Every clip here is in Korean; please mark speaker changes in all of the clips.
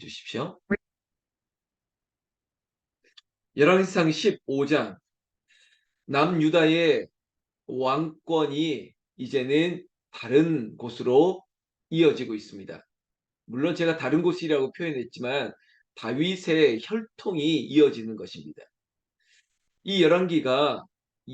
Speaker 1: 주십시오. 열왕기상 15장 남유다의 왕권이 이제는 다른 곳으로 이어지고 있습니다. 물론 제가 다른 곳이라고 표현했지만 다윗의 혈통이 이어지는 것입니다. 이 열왕기가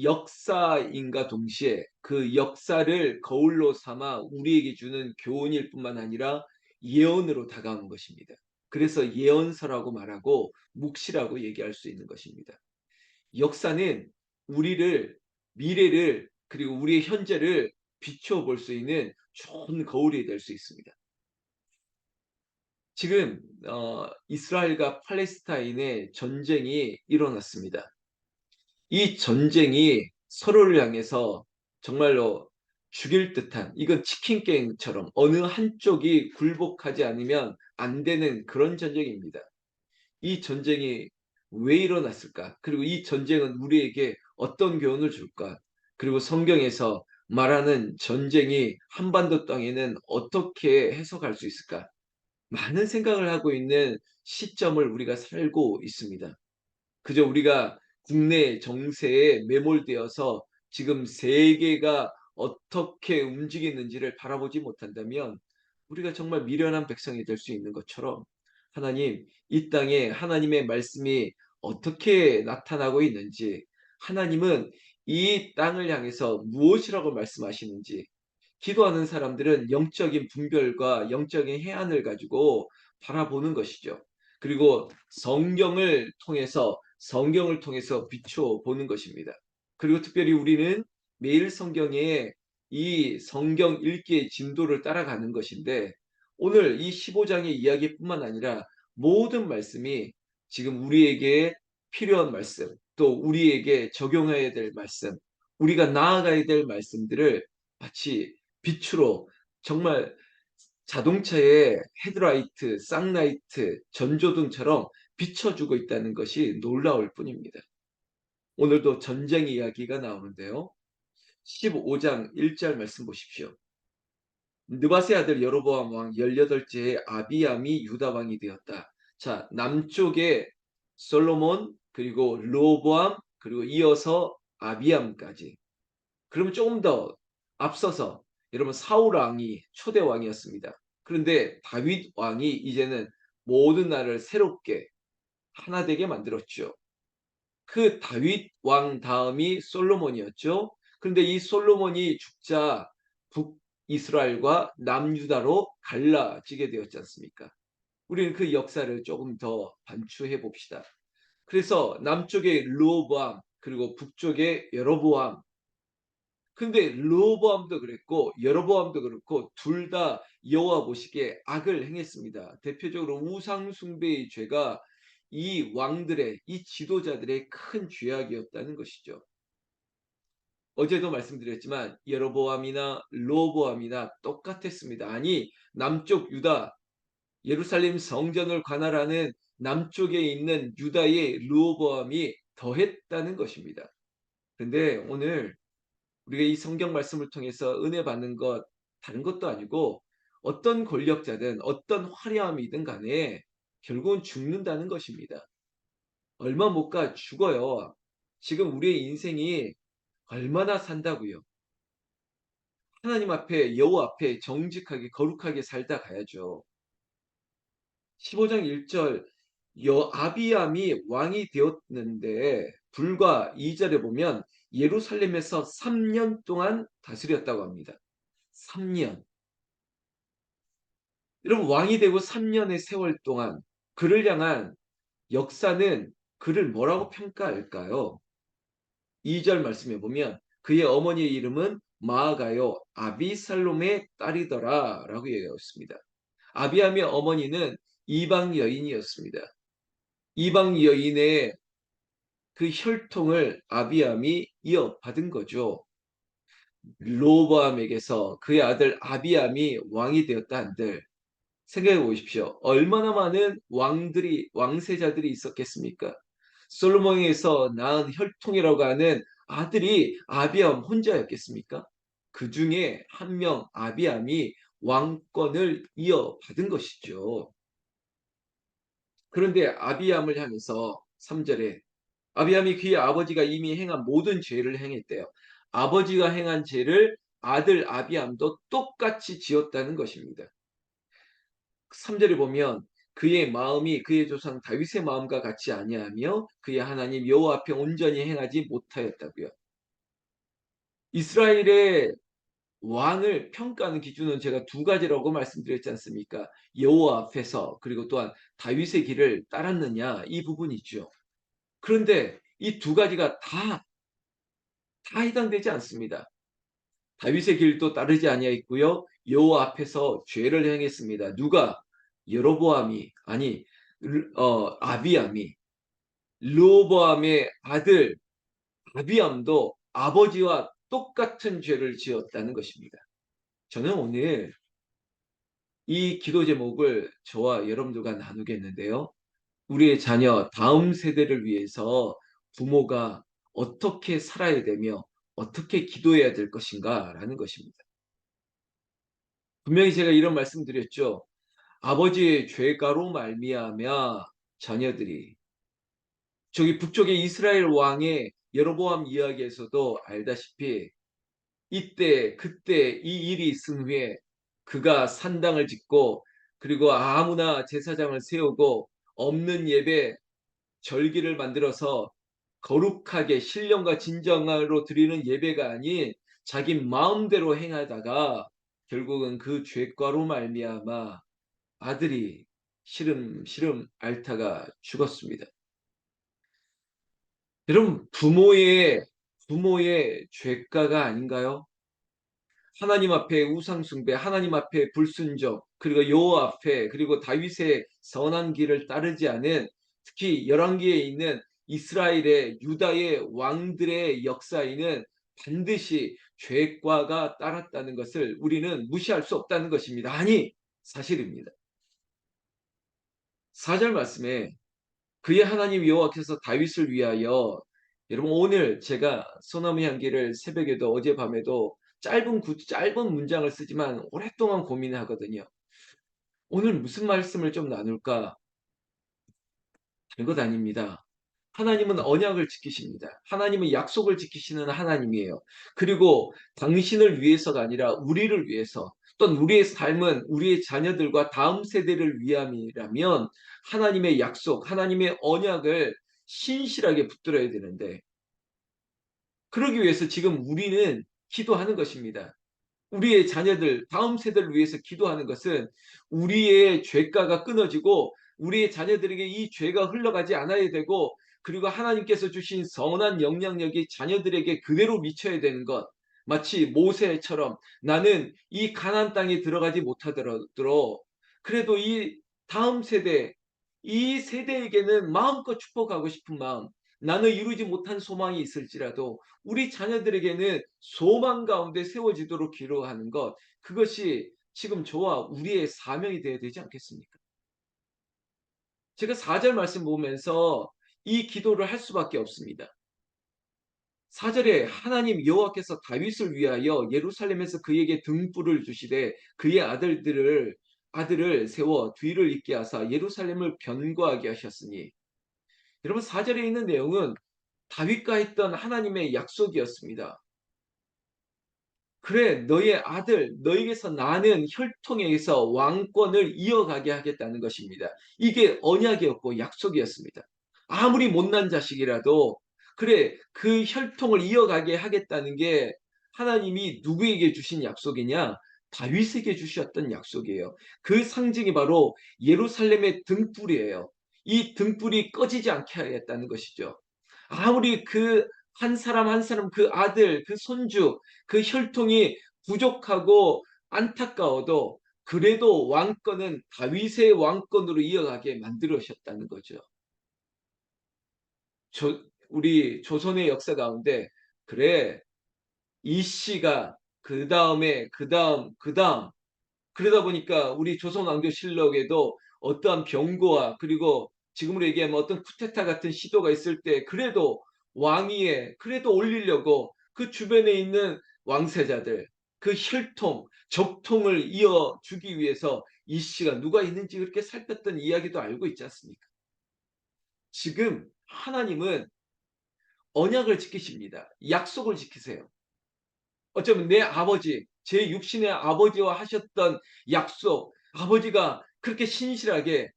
Speaker 1: 역사인과 동시에 그 역사를 거울로 삼아 우리에게 주는 교훈일 뿐만 아니라 예언으로 다가오는 것입니다. 그래서 예언서라고 말하고 묵시라고 얘기할 수 있는 것입니다. 역사는 우리를, 미래를, 그리고 우리의 현재를 비추어 볼 수 있는 좋은 거울이 될 수 있습니다. 지금 이스라엘과 팔레스타인의 전쟁이 일어났습니다. 이 전쟁이 서로를 향해서 정말로 죽일 듯한, 이건 치킨 게임처럼 어느 한쪽이 굴복하지 않으면 안 되는 그런 전쟁입니다. 이 전쟁이 왜 일어났을까? 그리고 이 전쟁은 우리에게 어떤 교훈을 줄까? 그리고 성경에서 말하는 전쟁이 한반도 땅에는 어떻게 해석할 수 있을까? 많은 생각을 하고 있는 시점을 우리가 살고 있습니다. 그저 우리가 국내 정세에 매몰되어서 지금 세계가 어떻게 움직이는지를 바라보지 못한다면 우리가 정말 미련한 백성이 될 수 있는 것처럼, 하나님, 이 땅에 하나님의 말씀이 어떻게 나타나고 있는지, 하나님은 이 땅을 향해서 무엇이라고 말씀하시는지, 기도하는 사람들은 영적인 분별과 영적인 해안을 가지고 바라보는 것이죠. 그리고 성경을 통해서 비추어 보는 것입니다. 그리고 특별히 우리는 매일 성경에 이 성경 읽기의 진도를 따라가는 것인데, 오늘 이 15장의 이야기뿐만 아니라 모든 말씀이 지금 우리에게 필요한 말씀, 또 우리에게 적용해야 될 말씀, 우리가 나아가야 될 말씀들을 마치 빛으로, 정말 자동차의 헤드라이트, 쌍라이트, 전조등처럼 비춰주고 있다는 것이 놀라울 뿐입니다. 오늘도 전쟁 이야기가 나오는데요. 15장 1절 말씀 보십시오. 느바세 아들 여로보암 왕 18제의 아비암이 유다 왕이 되었다. 자, 남쪽에 솔로몬, 그리고 르호보암, 그리고 이어서 아비암까지. 그러면 조금 더 앞서서 여러분 사울 왕이 초대 왕이었습니다. 그런데 다윗 왕이 이제는 모든 나라를 새롭게 하나 되게 만들었죠. 그 다윗 왕 다음이 솔로몬이었죠. 그런데 이 솔로몬이 죽자 북이스라엘과 남유다로 갈라지게 되었지 않습니까? 우리는 그 역사를 조금 더 반추해 봅시다. 그래서 남쪽에 르호보암, 그리고 북쪽에 여로보암. 근데 르호보암도 그랬고 여로보암도 그렇고 둘 다 여호와 보시기에 악을 행했습니다. 대표적으로 우상 숭배의 죄가 이 왕들의, 이 지도자들의 큰 죄악이었다는 것이죠. 어제도 말씀드렸지만 여로보암이나 르호보암이나 똑같았습니다. 아니, 남쪽 유다, 예루살렘 성전을 관할하는 남쪽에 있는 유다의 르호보암이 더했다는 것입니다. 그런데 오늘 우리가 이 성경 말씀을 통해서 은혜 받는 것 다른 것도 아니고, 어떤 권력자든 어떤 화려함이든 간에 결국은 죽는다는 것입니다. 얼마 못 가 죽어요. 지금 우리의 인생이 얼마나 산다고요. 하나님 앞에, 여호와 앞에 정직하게 거룩하게 살다 가야죠. 15장 1절, 아비암이 왕이 되었는데 불과 2절에 보면 예루살렘에서 3년 동안 다스렸다고 합니다. 3년. 여러분, 왕이 되고 3년의 세월 동안 그를 향한 역사는 그를 뭐라고 평가할까요? 2절 말씀해 보면 그의 어머니의 이름은 마아가요 아비살롬의 딸이더라 라고 얘기하고 있습니다. 아비암의 어머니는 이방 여인이었습니다. 이방 여인의 그 혈통을 아비암이 이어받은 거죠. 로보암에게서 그의 아들 아비암이 왕이 되었다 한들, 생각해 보십시오. 얼마나 많은 왕세자들이 있었겠습니까? 솔로몬에서 낳은 혈통이라고 하는 아들이 아비암 혼자였겠습니까? 그 중에 한 명 아비암이 왕권을 이어받은 것이죠. 그런데 아비암을 향해서 3절에 아비암이 그의 아버지가 이미 행한 모든 죄를 행했대요. 아버지가 행한 죄를 아들 아비암도 똑같이 지었다는 것입니다. 3절에 보면 그의 마음이 그의 조상 다윗의 마음과 같지 아니하며 그의 하나님 여호와 앞에 온전히 행하지 못하였다고요. 이스라엘의 왕을 평가하는 기준은 제가 두 가지라고 말씀드렸지 않습니까? 여호와 앞에서 그리고 또한 다윗의 길을 따랐느냐 이 부분이죠. 그런데 이 두 가지가 다 해당되지 않습니다. 다윗의 길도 따르지 아니하였고요. 여호와 앞에서 죄를 행했습니다. 누가? 여로보암이 아니 아비암이 르호보암의 아들 아비암도 아버지와 똑같은 죄를 지었다는 것입니다. 저는 오늘 이 기도 제목을 저와 여러분들과 나누겠는데요. 우리의 자녀 다음 세대를 위해서 부모가 어떻게 살아야 되며 어떻게 기도해야 될 것인가라는 것입니다. 분명히 제가 이런 말씀드렸죠. 아버지의 죄가로 말미암아 자녀들이 저기 북쪽의 이스라엘 왕의 여로보암 이야기에서도 알다시피 이때 그때 이 일이 있은 후에 그가 산당을 짓고 그리고 아무나 제사장을 세우고 없는 예배 절기를 만들어서 거룩하게 신령과 진정으로 드리는 예배가 아닌 자기 마음대로 행하다가 결국은 그 죄과로 말미암아 아들이 시름시름 앓다가 죽었습니다. 여러분 부모의 죄가가 아닌가요? 하나님 앞에 우상 숭배, 하나님 앞에 불순종, 그리고 여호와 앞에 그리고 다윗의 선한 길을 따르지 않은 특히 열왕기에 있는 이스라엘의 유다의 왕들의 역사에는 반드시 죄과가 따랐다는 것을 우리는 무시할 수 없다는 것입니다. 아니, 사실입니다. 4절 말씀에 그의 하나님 여호와께서 다윗을 위하여 여러분 오늘 제가 소나무 향기를 새벽에도 어젯밤에도 짧은 문장을 쓰지만 오랫동안 고민하거든요. 오늘 무슨 말씀을 좀 나눌까? 별것 아닙니다. 하나님은 언약을 지키십니다. 하나님은 약속을 지키시는 하나님이에요. 그리고 당신을 위해서가 아니라 우리를 위해서 또는 우리의 삶은 우리의 자녀들과 다음 세대를 위함이라면 하나님의 약속, 하나님의 언약을 신실하게 붙들어야 되는데 그러기 위해서 지금 우리는 기도하는 것입니다. 우리의 자녀들, 다음 세대를 위해서 기도하는 것은 우리의 죄가가 끊어지고 우리의 자녀들에게 이 죄가 흘러가지 않아야 되고 그리고 하나님께서 주신 선한 영향력이 자녀들에게 그대로 미쳐야 되는 것. 마치 모세처럼 나는 이 가나안 땅에 들어가지 못하더라도 그래도 이 다음 세대, 이 세대에게는 마음껏 축복하고 싶은 마음, 나는 이루지 못한 소망이 있을지라도 우리 자녀들에게는 소망 가운데 세워지도록 기도하는 것, 그것이 지금 저와 우리의 사명이 되어야 되지 않겠습니까? 제가 4절 말씀 보면서 이 기도를 할 수밖에 없습니다. 4절에 하나님 여호와께서 다윗을 위하여 예루살렘에서 그에게 등불을 주시되 그의 아들을 세워 뒤를 잇게 하사 예루살렘을 견고하게 하셨으니 여러분 4절에 있는 내용은 다윗과 했던 하나님의 약속이었습니다. 그래, 너의 아들, 너에게서 나는 혈통에 의해서 왕권을 이어가게 하겠다는 것입니다. 이게 언약이었고 약속이었습니다. 아무리 못난 자식이라도, 그래, 그 혈통을 이어가게 하겠다는 게 하나님이 누구에게 주신 약속이냐? 다윗에게 주셨던 약속이에요. 그 상징이 바로 예루살렘의 등불이에요. 이 등불이 꺼지지 않게 하겠다는 것이죠. 아무리 그 한 사람 한 사람 그 아들, 그 손주, 그 혈통이 부족하고 안타까워도 그래도 왕권은 다윗의 왕권으로 이어가게 만들으셨다는 거죠. 우리 조선의 역사 가운데 그래 이 씨가 그 다음에 그 다음 그러다 보니까 우리 조선왕조실록에도 어떠한 병고와 그리고 지금으로 얘기하면 어떤 쿠데타 같은 시도가 있을 때 그래도 왕위에 그래도 올리려고 그 주변에 있는 왕세자들 그 혈통, 적통을 이어주기 위해서 이 씨가 누가 있는지 그렇게 살폈던 이야기도 알고 있지 않습니까? 지금 하나님은 언약을 지키십니다. 약속을 지키세요. 어쩌면 내 아버지, 제 육신의 아버지와 하셨던 약속, 아버지가 그렇게 신실하게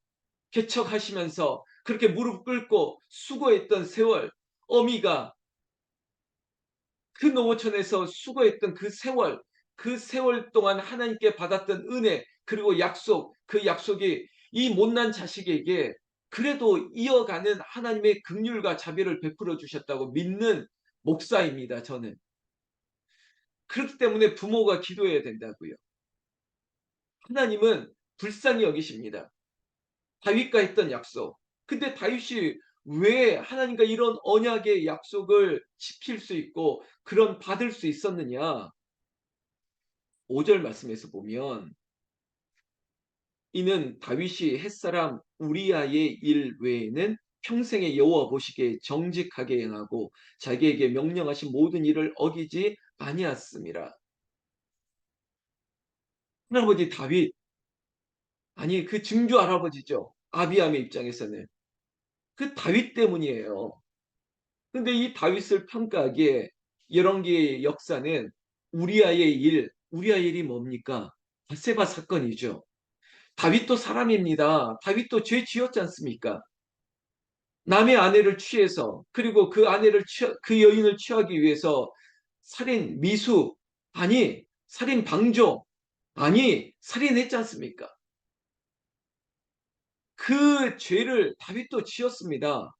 Speaker 1: 개척하시면서 그렇게 무릎 꿇고 수고했던 세월, 어미가 그 노모촌에서 수고했던 그 세월 동안 하나님께 받았던 은혜, 그리고 약속, 그 약속이 이 못난 자식에게 그래도 이어가는 하나님의 긍휼과 자비를 베풀어 주셨다고 믿는 목사입니다, 저는. 그렇기 때문에 부모가 기도해야 된다고요. 하나님은 불쌍히 여기십니다. 다윗과 했던 약속. 근데 다윗이 왜 하나님과 이런 언약의 약속을 지킬 수 있고 그런 받을 수 있었느냐? 5절 말씀에서 보면 이는 다윗이 햇사람 우리아의 일 외에는 평생에 여호와 보시기에 정직하게 행하고 자기에게 명령하신 모든 일을 어기지 아니하였음이라. 할아버지 다윗, 아니 그 증조 할아버지죠. 아비암의 입장에서는 그 다윗 때문이에요. 근데 이 다윗을 평가하기에 열왕기의 역사는 우리아의 일이 뭡니까? 밧세바 사건이죠. 다윗도 사람입니다. 다윗도 죄 지었지 않습니까? 남의 아내를 취해서, 그리고 그 여인을 취하기 위해서 살인, 미수, 아니 살인 방조, 아니 살인했지 않습니까? 그 죄를 다윗도 지었습니다.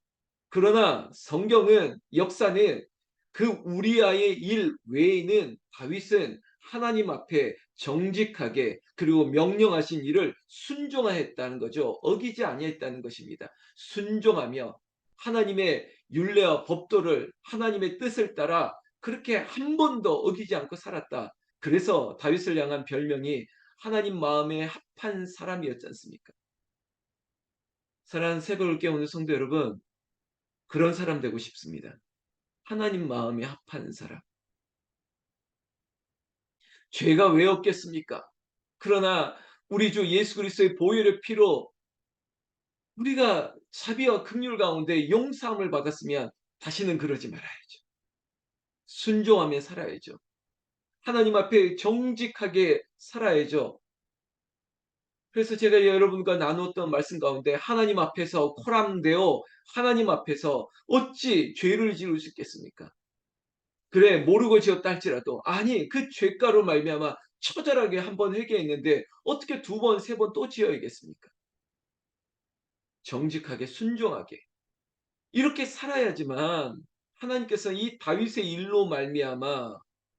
Speaker 1: 그러나 성경은, 역사는 그 우리아의 일 외에는 다윗은 하나님 앞에 정직하게, 그리고 명령하신 일을 순종하였다는 거죠. 어기지 아니했다는 것입니다. 순종하며 하나님의 율례와 법도를, 하나님의 뜻을 따라 그렇게 한 번도 어기지 않고 살았다. 그래서 다윗을 향한 별명이 하나님 마음에 합한 사람이었지 않습니까? 사랑하는 새벽을 깨우는 성도 여러분, 그런 사람 되고 싶습니다. 하나님 마음에 합한 사람. 죄가 왜 없겠습니까? 그러나 우리 주 예수 그리스도의 보혈의 피로 우리가 자비와 긍휼 가운데 용서함을 받았으면 다시는 그러지 말아야죠. 순종하며 살아야죠. 하나님 앞에 정직하게 살아야죠. 그래서 제가 여러분과 나누었던 말씀 가운데 하나님 앞에서 코람되어 하나님 앞에서 어찌 죄를 지을 수 있겠습니까? 그래 모르고 지었다 할지라도, 아니 그 죄가로 말미암아 처절하게 한 번 회개했는데 어떻게 두 번, 세 번 또 지어야겠습니까? 정직하게 순종하게 이렇게 살아야지만 하나님께서 이 다윗의 일로 말미암아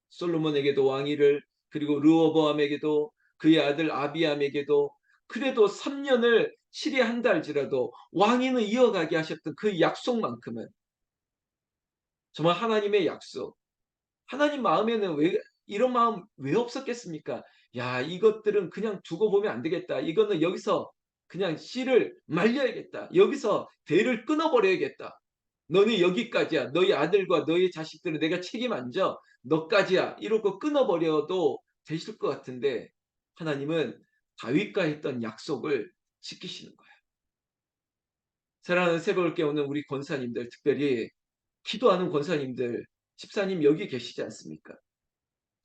Speaker 1: 솔로몬에게도 왕위를, 그리고 르호보암에게도, 그의 아들 아비암에게도 그래도 3년을 치리한다 할지라도 왕위는 이어가게 하셨던 그 약속만큼은 정말 하나님의 약속, 하나님 마음에는 왜 이런 마음 왜 없었겠습니까? 야, 이것들은 그냥 두고 보면 안 되겠다. 이거는 여기서 그냥 씨를 말려야겠다. 여기서 대를 끊어버려야겠다. 너는 여기까지야. 너희 아들과 너희 자식들은 내가 책임 안 져. 너까지야. 이러고 끊어버려도 되실 것 같은데 하나님은 다윗과 했던 약속을 지키시는 거예요. 사랑하는 새벽을 깨우는 우리 권사님들, 특별히 기도하는 권사님들, 집사님 여기 계시지 않습니까?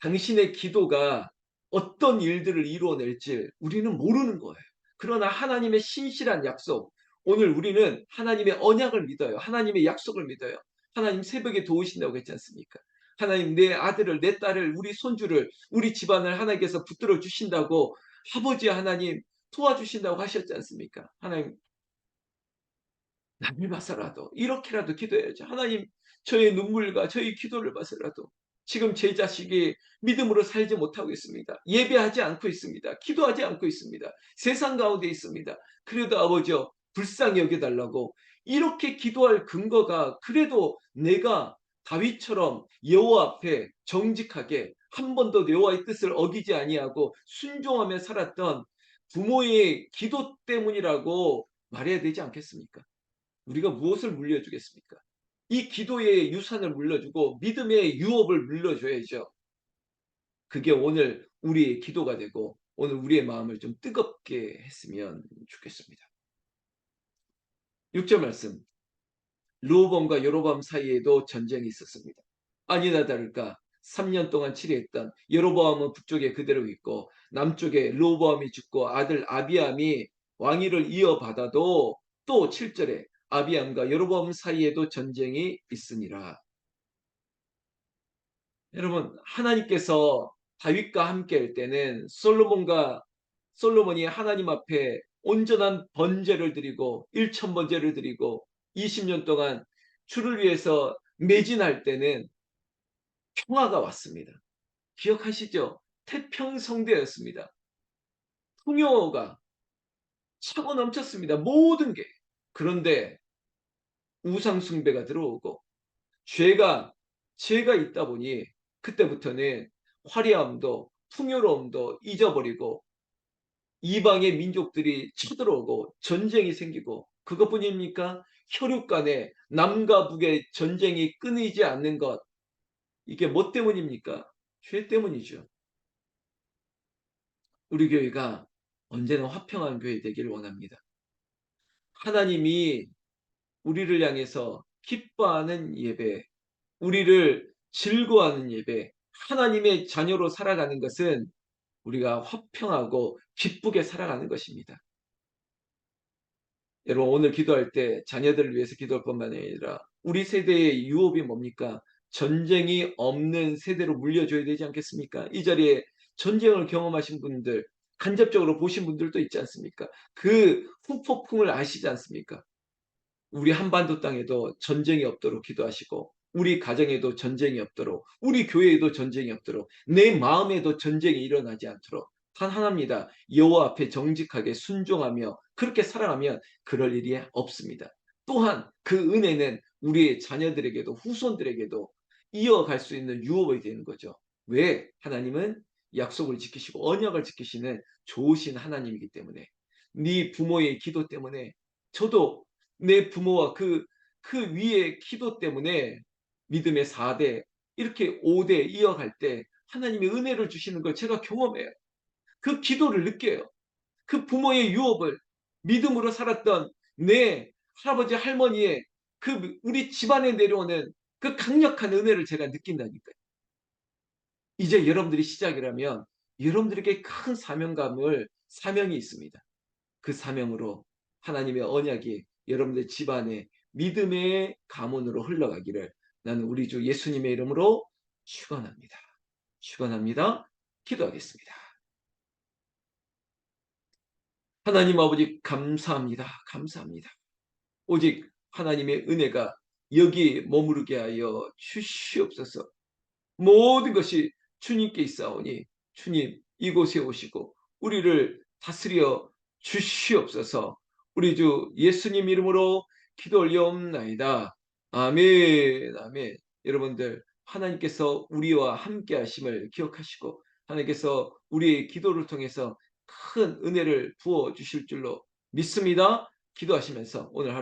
Speaker 1: 당신의 기도가 어떤 일들을 이루어낼지 우리는 모르는 거예요. 그러나 하나님의 신실한 약속, 오늘 우리는 하나님의 언약을 믿어요. 하나님의 약속을 믿어요. 하나님 새벽에 도우신다고 했지 않습니까? 하나님 내 아들을, 내 딸을, 우리 손주를, 우리 집안을 하나님께서 붙들어 주신다고, 아버지 하나님 도와주신다고 하셨지 않습니까? 하나님 남을 봐서라도 이렇게라도 기도해야죠. 하나님 저의 눈물과 저의 기도를 봐서라도 지금 제 자식이 믿음으로 살지 못하고 있습니다. 예배하지 않고 있습니다. 기도하지 않고 있습니다. 세상 가운데 있습니다. 그래도 아버지여 불쌍히 여겨달라고, 이렇게 기도할 근거가 그래도 내가 다윗처럼 여호와 앞에 정직하게 한 번도 여호와의 뜻을 어기지 아니하고 순종하며 살았던 부모의 기도 때문이라고 말해야 되지 않겠습니까? 우리가 무엇을 물려주겠습니까? 이 기도의 유산을 물려주고 믿음의 유업을 물려줘야죠. 그게 오늘 우리의 기도가 되고 오늘 우리의 마음을 좀 뜨겁게 했으면 좋겠습니다. 6절 말씀. 르호보암과 여로보암 사이에도 전쟁이 있었습니다. 아니나 다를까 3년 동안 치리했던 여로보암은 북쪽에 그대로 있고 남쪽에 르호보암이 죽고 아들 아비암이 왕위를 이어받아도 또 7절에 아비암과 여로보암 사이에도 전쟁이 있으니라. 여러분, 하나님께서 다윗과 함께 할 때는 솔로몬이 하나님 앞에 온전한 번제를 드리고 일천 번제를 드리고 20년 동안 주를 위해서 매진할 때는 평화가 왔습니다. 기억하시죠? 태평성대였습니다. 풍요가 차고 넘쳤습니다. 모든 게. 그런데 우상숭배가 들어오고 죄가 있다 보니 그때부터는 화려함도 풍요로움도 잊어버리고 이방의 민족들이 쳐들어오고 전쟁이 생기고 그것뿐입니까? 혈육 간에 남과 북의 전쟁이 끊이지 않는 것. 이게 뭐 때문입니까? 죄 때문이죠. 우리 교회가 언제나 화평한 교회 되기를 원합니다. 하나님이 우리를 향해서 기뻐하는 예배, 우리를 즐거워하는 예배, 하나님의 자녀로 살아가는 것은 우리가 화평하고 기쁘게 살아가는 것입니다. 여러분, 오늘 기도할 때 자녀들을 위해서 기도할 뿐만 아니라 우리 세대의 유업이 뭡니까? 전쟁이 없는 세대로 물려줘야 되지 않겠습니까? 이 자리에 전쟁을 경험하신 분들, 간접적으로 보신 분들도 있지 않습니까? 그 후폭풍을 아시지 않습니까? 우리 한반도 땅에도 전쟁이 없도록 기도하시고 우리 가정에도 전쟁이 없도록 우리 교회에도 전쟁이 없도록 내 마음에도 전쟁이 일어나지 않도록 단 하나입니다. 여호와 앞에 정직하게 순종하며 그렇게 살아가면 그럴 일이 없습니다. 또한 그 은혜는 우리의 자녀들에게도 후손들에게도 이어갈 수 있는 유업이 되는 거죠. 왜? 하나님은 약속을 지키시고 언약을 지키시는 좋으신 하나님이기 때문에 네 부모의 기도 때문에 저도 내 부모와 그 위의 기도 때문에 믿음의 4대, 이렇게 5대 이어갈 때 하나님의 은혜를 주시는 걸 제가 경험해요. 그 기도를 느껴요. 그 부모의 유업을 믿음으로 살았던 내 할아버지 할머니의 그 우리 집안에 내려오는 그 강력한 은혜를 제가 느낀다니까요. 이제 여러분들이 시작이라면 여러분들에게 큰 사명이 있습니다. 그 사명으로 하나님의 언약이 여러분들 집안에 믿음의 가문으로 흘러가기를 나는 우리 주 예수님의 이름으로 축원합니다. 축원합니다. 기도하겠습니다. 하나님 아버지 감사합니다. 감사합니다. 오직 하나님의 은혜가 여기 머무르게 하여 주시옵소서. 모든 것이 주님께 있사오니 주님 이곳에 오시고 우리를 다스려 주시옵소서. 우리 주 예수님 이름으로 기도 올려옵나이다. 아멘. 아멘. 여러분들 하나님께서 우리와 함께 하심을 기억하시고 하나님께서 우리의 기도를 통해서 큰 은혜를 부어 주실 줄로 믿습니다. 기도하시면서 오늘 하루